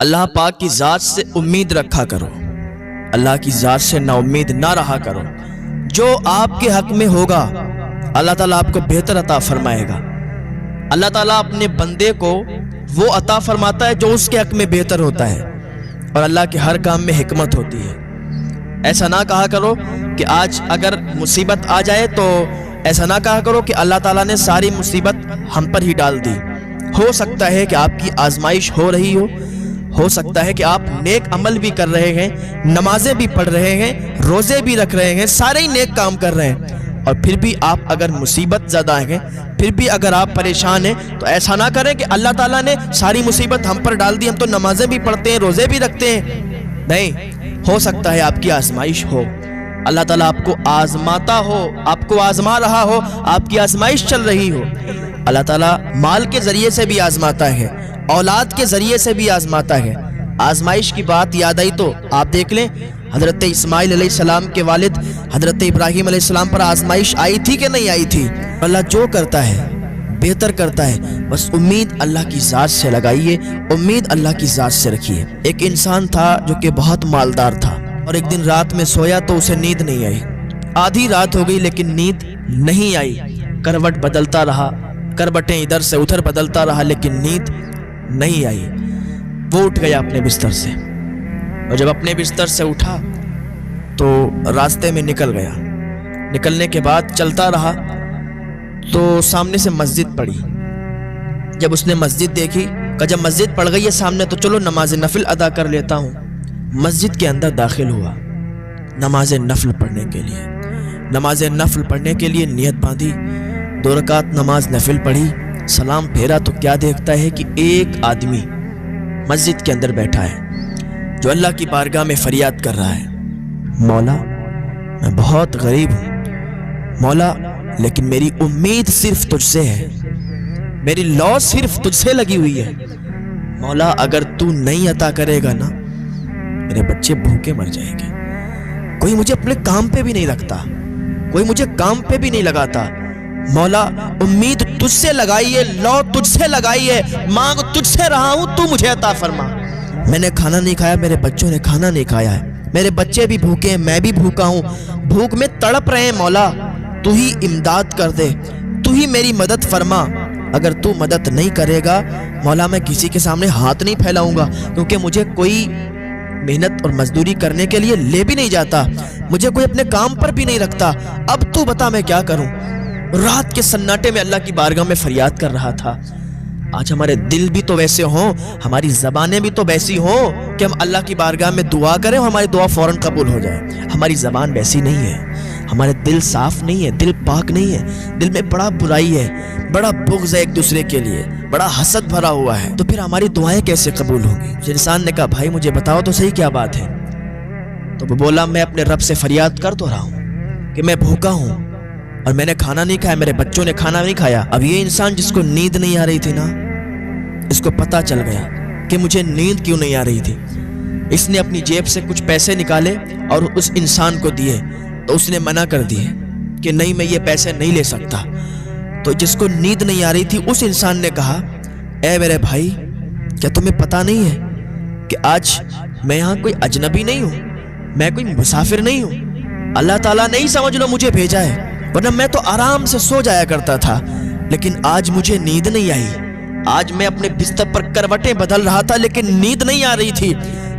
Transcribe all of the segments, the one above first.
اللہ پاک کی ذات سے امید رکھا کرو، اللہ کی ذات سے نا امید نہ رہا کرو۔ جو آپ کے حق میں ہوگا اللہ تعالیٰ آپ کو بہتر عطا فرمائے گا۔ اللہ تعالیٰ اپنے بندے کو وہ عطا فرماتا ہے جو اس کے حق میں بہتر ہوتا ہے، اور اللہ کے ہر کام میں حکمت ہوتی ہے۔ ایسا نہ کہا کرو کہ آج اگر مصیبت آ جائے تو ایسا نہ کہا کرو کہ اللہ تعالیٰ نے ساری مصیبت ہم پر ہی ڈال دی۔ ہو سکتا ہے کہ آپ کی آزمائش ہو رہی ہو سکتا ہے کہ آپ نیک عمل بھی کر رہے ہیں، نمازیں بھی پڑھ رہے ہیں، روزے بھی رکھ رہے ہیں، سارے ہی نیک کام کر رہے ہیں، اور پھر بھی آپ اگر مصیبت زدہ ہیں، پھر بھی اگر آپ پریشان ہیں، تو ایسا نہ کریں کہ اللہ تعالیٰ نے ساری مصیبت ہم پر ڈال دی، ہم تو نمازیں بھی پڑھتے ہیں، روزے بھی رکھتے ہیں۔ نہیں، ہو سکتا ہے آپ کی آزمائش ہو، اللہ تعالیٰ آپ کو آزماتا ہو، آپ کو آزما رہا ہو، آپ کی آزمائش چل رہی ہو۔ اللہ تعالیٰ مال کے ذریعے سے بھی آزماتا ہے، اولاد کے ذریعے سے بھی آزماتا ہے۔ آزمائش کی بات یاد آئی تو آپ دیکھ لیں، حضرت اسماعیل علیہ السلام کے والد حضرت ابراہیم علیہ السلام پر آزمائش آئی تھی کہ نہیں آئی تھی؟ اللہ جو کرتا ہے بہتر کرتا ہے، بس امید اللہ کی ذات سے لگائیے، امید اللہ کی ذات سے رکھیے۔ ایک انسان تھا جو کہ بہت مالدار تھا، اور ایک دن رات میں سویا تو اسے نیند نہیں آئی۔ آدھی رات ہو گئی لیکن نیند نہیں آئی، کروٹ بدلتا رہا، کروٹیں ادھر سے ادھر بدلتا رہا، لیکن نیند نہیں آئی۔ وہ اٹھ گیا اپنے بستر سے، اور جب اپنے بستر سے اٹھا تو راستے میں نکل گیا۔ نکلنے کے بعد چلتا رہا تو سامنے سے مسجد پڑی۔ جب اس نے مسجد دیکھی، کہ جب مسجد پڑ گئی ہے سامنے تو چلو نماز نفل ادا کر لیتا ہوں۔ مسجد کے اندر داخل ہوا نماز نفل پڑھنے کے لیے۔ نماز نفل پڑھنے کے لیے نیت باندھی، 2 رکعت نماز نفل پڑھی، سلام پھیرا تو کیا دیکھتا ہے کہ ایک آدمی مسجد کے اندر بیٹھا ہے جو اللہ کی بارگاہ میں فریاد کر رہا ہے، مولا میں بہت غریب ہوں مولا، لیکن میری امید صرف تجھ سے ہے، میری لو صرف تجھ سے لگی ہوئی ہے مولا، اگر تو نہیں عطا کرے گا نا میرے بچے بھوکے مر جائیں گے۔ کوئی مجھے اپنے کام پہ بھی نہیں رکھتا، کوئی مجھے کام پہ بھی نہیں لگاتا مولا، امید تجھ سے لگائی ہے، لو تجھ سے لگائی ہے، مانگ تجھ سے رہا ہوں، تو مجھے عطا فرما۔ میں نے کھانا نہیں کھایا، میرے بچوں نے کھانا نہیں کھایا ہے، میرے بچے بھی بھوکے ہیں، میں بھی بھوکا ہوں، بھوک میں تڑپ رہے ہیں مولا، تو ہی امداد کر دے، تو ہی میری مدد فرما۔ اگر تو مدد نہیں کرے گا مولا میں کسی کے سامنے ہاتھ نہیں پھیلاؤں گا، کیونکہ مجھے کوئی محنت اور مزدوری کرنے کے لیے لے بھی نہیں جاتا، مجھے کوئی اپنے کام پر بھی نہیں رکھتا، اب تو بتا میں کیا کروں۔ رات کے سناٹے میں اللہ کی بارگاہ میں فریاد کر رہا تھا۔ آج ہمارے دل بھی تو ویسے ہوں، ہماری زبانیں بھی تو ویسی ہوں کہ ہم اللہ کی بارگاہ میں دعا کریں اور ہماری دعا فوراً قبول ہو جائے۔ ہماری زبان ویسی نہیں ہے، ہمارے دل صاف نہیں ہے، دل پاک نہیں ہے، دل میں بڑا برائی ہے، بڑا بغض ہے ایک دوسرے کے لیے، بڑا حسد بھرا ہوا ہے، تو پھر ہماری دعائیں کیسے قبول ہوں گی؟ اس انسان نے کہا بھائی مجھے بتاؤ تو صحیح کیا بات ہے؟ تو وہ بولا میں اپنے رب سے فریاد کر تو رہا ہوں کہ میں بھوکا ہوں اور میں نے کھانا نہیں کھایا، میرے بچوں نے کھانا نہیں کھایا۔ اب یہ انسان جس کو نیند نہیں آ رہی تھی نا، اس کو پتا چل گیا کہ مجھے نیند کیوں نہیں آ رہی تھی۔ اس نے اپنی جیب سے کچھ پیسے نکالے اور اس انسان کو دیے، تو اس نے منع کر دیے کہ نہیں میں یہ پیسے نہیں لے سکتا۔ تو جس کو نیند نہیں آ رہی تھی اس انسان نے کہا اے میرے بھائی، کیا تمہیں پتا نہیں ہے کہ آج میں یہاں کوئی اجنبی نہیں ہوں، میں کوئی مسافر نہیں ہوں، اللہ تعالیٰ نے ہی سمجھ لو مجھے بھیجا ہے، ورنہ میں تو آرام سے سو جایا کرتا تھا، لیکن آج مجھے نیند نہیں آئی، آج میں اپنے بستر پر کروٹیں بدل رہا تھا لیکن نیند نہیں آ رہی تھی۔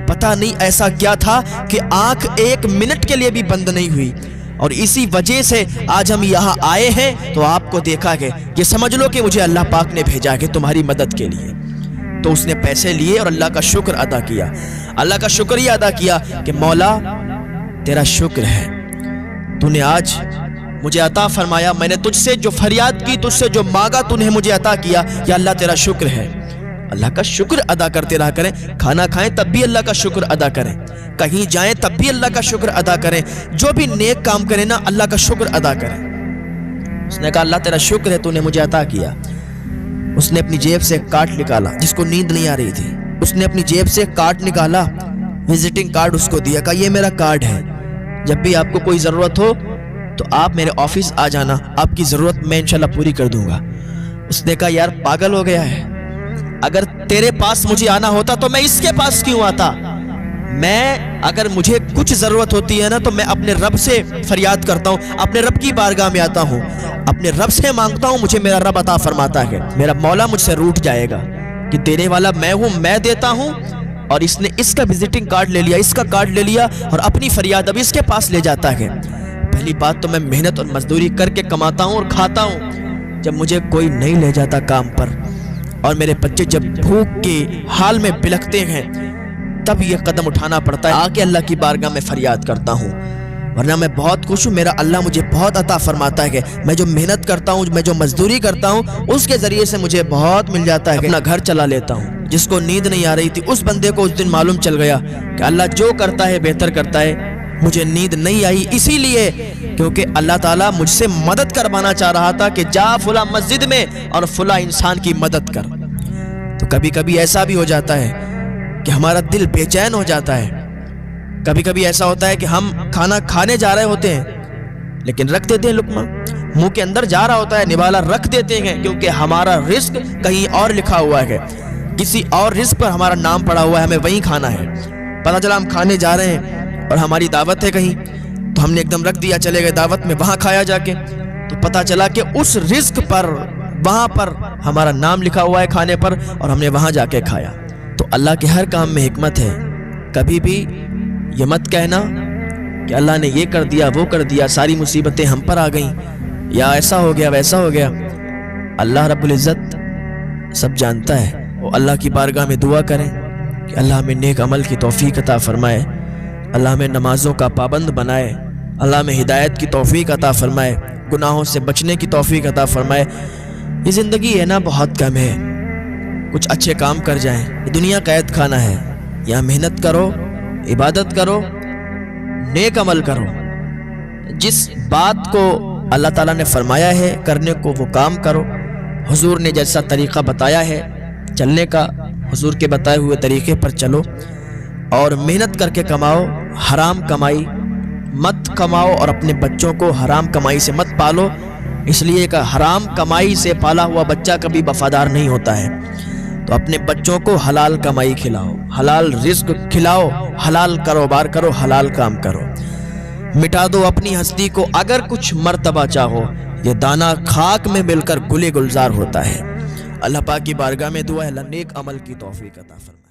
پتہ نہیں ایسا کیا تھا کہ آنکھ 1 منٹ کے لیے بھی بند نہیں ہوئی، اور اسی وجہ سے آج ہم یہاں آئے ہیں تو آپ کو دیکھا کہ یہ سمجھ لو کہ مجھے اللہ پاک نے بھیجا کہ تمہاری مدد کے لیے۔ تو اس نے پیسے لیے اور اللہ کا شکر ادا کیا، اللہ کا شکریہ ادا کیا کہ مولا تیرا شکر ہے، تو نے آج مجھے عطا فرمایا، میں نے تجھ سے جو فریاد کی، تجھ سے جو مانگا تو نے مجھے عطا کیا، یا اللہ تیرا شکر ہے۔ اللہ کا شکر ادا کرتے رہا کریں، کھانا کھائیں تب بھی اللہ کا شکر ادا کریں، کہیں جائیں تب بھی اللہ کا شکر ادا کریں، جو بھی نیک کام کریں نا اللہ کا شکر ادا کریں۔ اس نے کہا اللہ تیرا شکر ہے تو نے مجھے عطا کیا۔ اس نے اپنی جیب سے ایک کارڈ نکالا، جس کو نیند نہیں آ رہی تھی، اس نے اپنی جیب سے کارڈ نکالا، وزٹنگ کارڈ اس کو دیا، کہا یہ میرا کارڈ ہے، جب بھی آپ کو کوئی ضرورت ہو تو آپ میرے آفس آ جانا، آپ کی ضرورت میں انشاءاللہ پوری کر دوں گا۔ اس نے کہا یار پاگل ہو گیا ہے، اگر تیرے پاس مجھے آنا ہوتا تو میں اس کے پاس کیوں آتا؟ میں اگر مجھے کچھ ضرورت ہوتی ہے نا تو میں اپنے رب سے فریاد کرتا ہوں، اپنے رب کی بارگاہ میں آتا ہوں، اپنے رب سے مانگتا ہوں، مجھے میرا رب عطا فرماتا ہے۔ میرا مولا مجھ سے روٹھ جائے گا کہ دینے والا میں ہوں، میں دیتا ہوں، اور اس نے اس کا وزٹنگ کارڈ لے لیا، اس کا کارڈ لے لیا، اور اپنی فریاد اب اس کے پاس لے جاتا ہے۔ پہلی بات تو میں محنت اور مزدوری کر کے کماتا ہوں اور کھاتا ہوں، جب مجھے کوئی نہیں لے جاتا کام پر، اور میرے بچے جب بھوک کے حال میں بلکتے ہیں تب یہ قدم اٹھانا پڑتا ہے، آ کے اللہ کی بارگاہ میں فریاد کرتا ہوں، ورنہ میں بہت خوش ہوں، میرا اللہ مجھے بہت عطا فرماتا ہے۔ میں جو محنت کرتا ہوں، میں جو مزدوری کرتا ہوں، اس کے ذریعے سے مجھے بہت مل جاتا ہے، اپنا گھر چلا لیتا ہوں۔ جس کو نیند نہیں آ رہی تھی اس بندے کو اس دن معلوم چل گیا کہ اللہ جو کرتا ہے بہتر کرتا ہے، مجھے نیند نہیں آئی اسی لیے کیونکہ اللہ تعالیٰ مجھ سے مدد کروانا چاہ رہا تھا کہ جا فلاں مسجد میں اور فلاں انسان کی مدد کر۔ تو کبھی کبھی ایسا بھی ہو جاتا ہے کہ ہمارا دل بے چین ہو جاتا ہے، کبھی کبھی ایسا ہوتا ہے کہ ہم کھانا کھانے جا رہے ہوتے ہیں لیکن رکھ دیتے ہیں لقمہ، منہ کے اندر جا رہا ہوتا ہے نوالا رکھ دیتے ہیں کیونکہ ہمارا رزق کہیں اور لکھا ہوا ہے، کسی اور رزق پر ہمارا نام پڑا ہوا ہے، ہمیں وہیں کھانا ہے۔ پتہ چلا ہم کھانے جا رہے ہیں اور ہماری دعوت ہے کہیں، تو ہم نے ایک دم رکھ دیا، چلے گئے دعوت میں، وہاں کھایا جا کے، تو پتہ چلا کہ اس رزق پر وہاں پر ہمارا نام لکھا ہوا ہے کھانے پر، اور ہم نے وہاں جا کے کھایا۔ تو اللہ کے ہر کام میں حکمت ہے، کبھی بھی یہ مت کہنا کہ اللہ نے یہ کر دیا وہ کر دیا، ساری مصیبتیں ہم پر آ گئیں، یا ایسا ہو گیا ویسا ہو گیا۔ اللہ رب العزت سب جانتا ہے، وہ اللہ کی بارگاہ میں دعا کریں کہ اللہ ہمیں نیک عمل کی توفیق عطا فرمائے، اللہ ہمیں نمازوں کا پابند بنائے، اللہ ہمیں ہدایت کی توفیق عطا فرمائے، گناہوں سے بچنے کی توفیق عطا فرمائے۔ یہ زندگی ہے نا بہت کم ہے، کچھ اچھے کام کر جائیں، یہ دنیا قید خانہ ہے، یہاں محنت کرو، عبادت کرو، نیک عمل کرو، جس بات کو اللہ تعالیٰ نے فرمایا ہے کرنے کو وہ کام کرو، حضور نے جیسا طریقہ بتایا ہے چلنے کا، حضور کے بتائے ہوئے طریقے پر چلو، اور محنت کر کے کماؤ، حرام کمائی مت کماؤ، اور اپنے بچوں کو حرام کمائی سے مت پالو، اس لیے کہ حرام کمائی سے پالا ہوا بچہ کبھی وفادار نہیں ہوتا ہے۔ تو اپنے بچوں کو حلال کمائی کھلاؤ، حلال رزق کھلاؤ، حلال کاروبار کرو، حلال کام کرو، مٹا دو اپنی ہستی کو اگر کچھ مرتبہ چاہو، یہ دانہ خاک میں مل کر گلے گلزار ہوتا ہے۔ اللہ پاک کی بارگاہ میں دعا ہے اللہ نیک عمل کی توفیق عطا فرمائے۔